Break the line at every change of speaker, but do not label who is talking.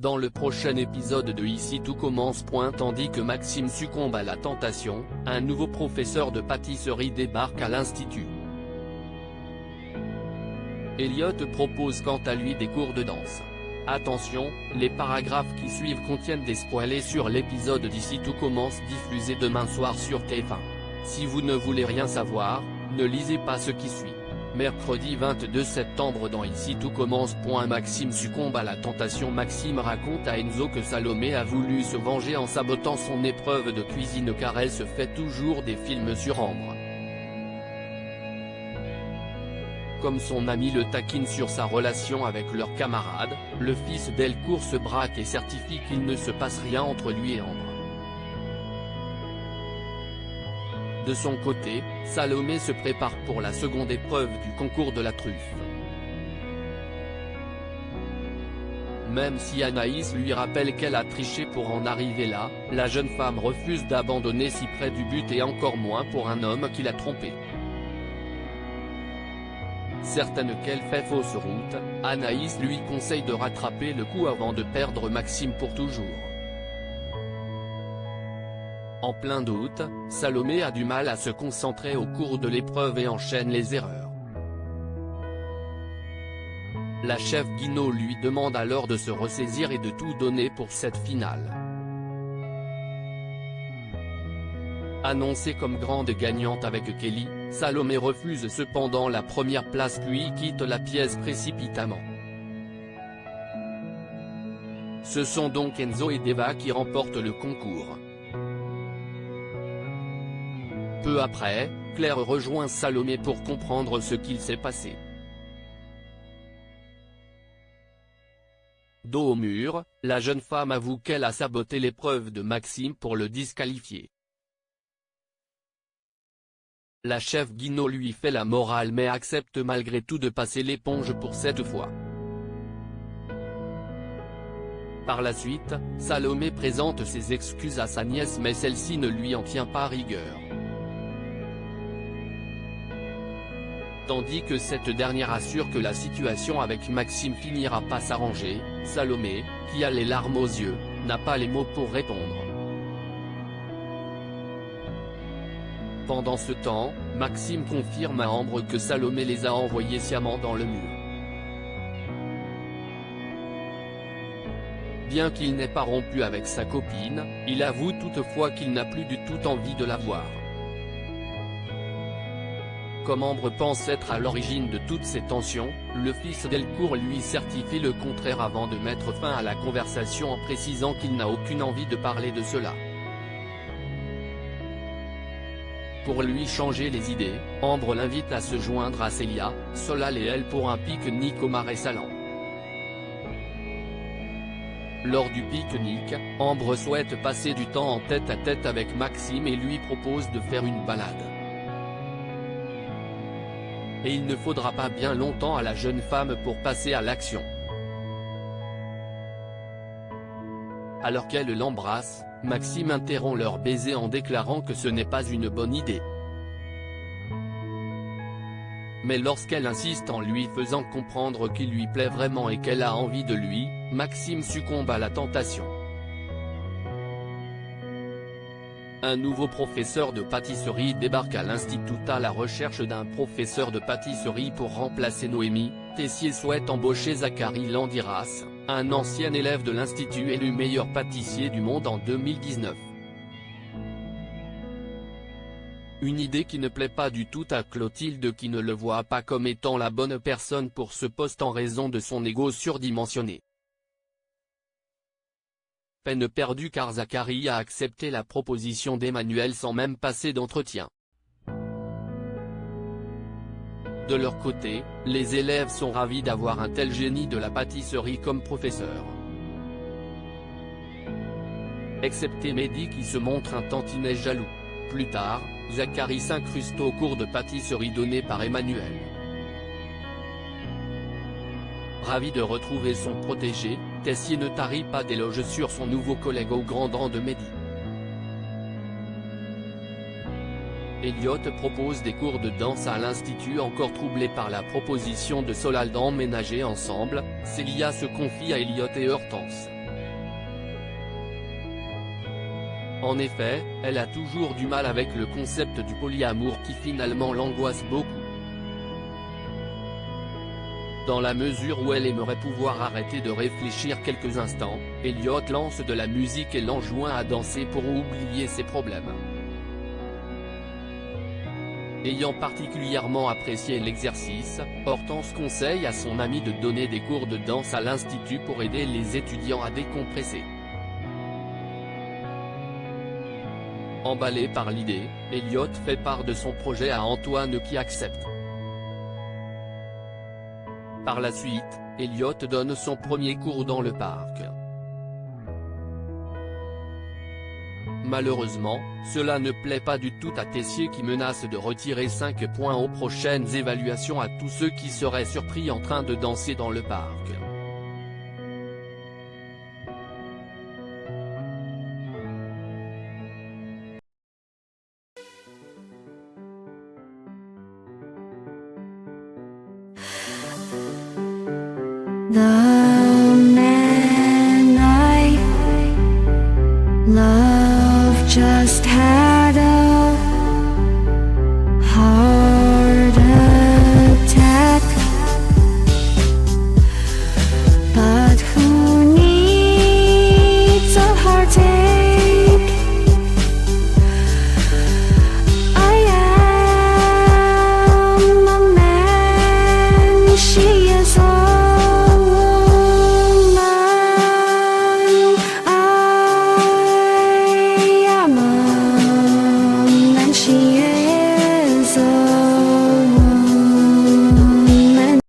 Dans le prochain épisode de Ici tout commence. Tandis que Maxime succombe à la tentation, un nouveau professeur de pâtisserie débarque à l'institut. Elliot propose quant à lui des cours de danse. Attention, les paragraphes qui suivent contiennent des spoilers sur l'épisode d'Ici tout commence diffusé demain soir sur TF1. Si vous ne voulez rien savoir, ne lisez pas ce qui suit. Mercredi 22 septembre dans Ici tout commence. Maxime succombe à la tentation. Maxime raconte à Enzo que Salomé a voulu se venger en sabotant son épreuve de cuisine car elle se fait toujours des films sur Ambre. Comme son ami le taquine sur sa relation avec leur camarade, le fils Delcourt se braque et certifie qu'il ne se passe rien entre lui et Ambre. De son côté, Salomé se prépare pour la seconde épreuve du concours de la truffe. Même si Anaïs lui rappelle qu'elle a triché pour en arriver là, la jeune femme refuse d'abandonner si près du but et encore moins pour un homme qui l'a trompée. Certaine qu'elle fait fausse route, Anaïs lui conseille de rattraper le coup avant de perdre Maxime pour toujours. En plein doute, Salomé a du mal à se concentrer au cours de l'épreuve et enchaîne les erreurs. La chef Guinaud lui demande alors de se ressaisir et de tout donner pour cette finale. Annoncée comme grande gagnante avec Kelly, Salomé refuse cependant la première place puis quitte la pièce précipitamment. Ce sont donc Enzo et Deva qui remportent le concours. Peu après, Claire rejoint Salomé pour comprendre ce qu'il s'est passé. Dos au mur, la jeune femme avoue qu'elle a saboté l'épreuve de Maxime pour le disqualifier. La chef Guinaud lui fait la morale mais accepte malgré tout de passer l'éponge pour cette fois. Par la suite, Salomé présente ses excuses à sa nièce mais celle-ci ne lui en tient pas rigueur. Tandis que cette dernière assure que la situation avec Maxime finira par s'arranger, Salomé, qui a les larmes aux yeux, n'a pas les mots pour répondre. Pendant ce temps, Maxime confirme à Ambre que Salomé les a envoyés sciemment dans le mur. Bien qu'il n'ait pas rompu avec sa copine, il avoue toutefois qu'il n'a plus du tout envie de la voir. Comme Ambre pense être à l'origine de toutes ces tensions, le fils Delcourt lui certifie le contraire avant de mettre fin à la conversation en précisant qu'il n'a aucune envie de parler de cela. Pour lui changer les idées, Ambre l'invite à se joindre à Célia, Solal et elle pour un pique-nique au Marais Salants. Lors du pique-nique, Ambre souhaite passer du temps en tête-à-tête avec Maxime et lui propose de faire une balade. Et il ne faudra pas bien longtemps à la jeune femme pour passer à l'action. Alors qu'elle l'embrasse, Maxime interrompt leur baiser en déclarant que ce n'est pas une bonne idée. Mais lorsqu'elle insiste en lui faisant comprendre qu'il lui plaît vraiment et qu'elle a envie de lui, Maxime succombe à la tentation. Un nouveau professeur de pâtisserie débarque à l'institut à la recherche d'un professeur de pâtisserie pour remplacer Noémie. Tessier souhaite embaucher Zachary Landiras, un ancien élève de l'institut élu meilleur pâtissier du monde en 2019. Une idée qui ne plaît pas du tout à Clotilde qui ne le voit pas comme étant la bonne personne pour ce poste en raison de son ego surdimensionné. Peine perdue car Zachary a accepté la proposition d'Emmanuel sans même passer d'entretien. De leur côté, les élèves sont ravis d'avoir un tel génie de la pâtisserie comme professeur. Excepté Mehdi qui se montre un tantinet jaloux. Plus tard, Zachary s'incruste au cours de pâtisserie donné par Emmanuel. Ravi de retrouver son protégé, Tessier ne tarit pas d'éloges sur son nouveau collègue au grand rang de Mehdi. Elliot propose des cours de danse à l'institut encore troublé par la proposition de Solal d'emménager ensemble, Célia se confie à Elliot et Hortense. En effet, elle a toujours du mal avec le concept du polyamour qui finalement l'angoisse beaucoup. Dans la mesure où elle aimerait pouvoir arrêter de réfléchir quelques instants, Elliot lance de la musique et l'enjoint à danser pour oublier ses problèmes. Ayant particulièrement apprécié l'exercice, Hortense conseille à son ami de donner des cours de danse à l'institut pour aider les étudiants à décompresser. Emballé par l'idée, Elliot fait part de son projet à Antoine qui accepte. Par la suite, Elliot donne son premier cours dans le parc. Malheureusement, cela ne plaît pas du tout à Tessier qui menace de retirer 5 points aux prochaines évaluations à tous ceux qui seraient surpris en train de danser dans le parc.
나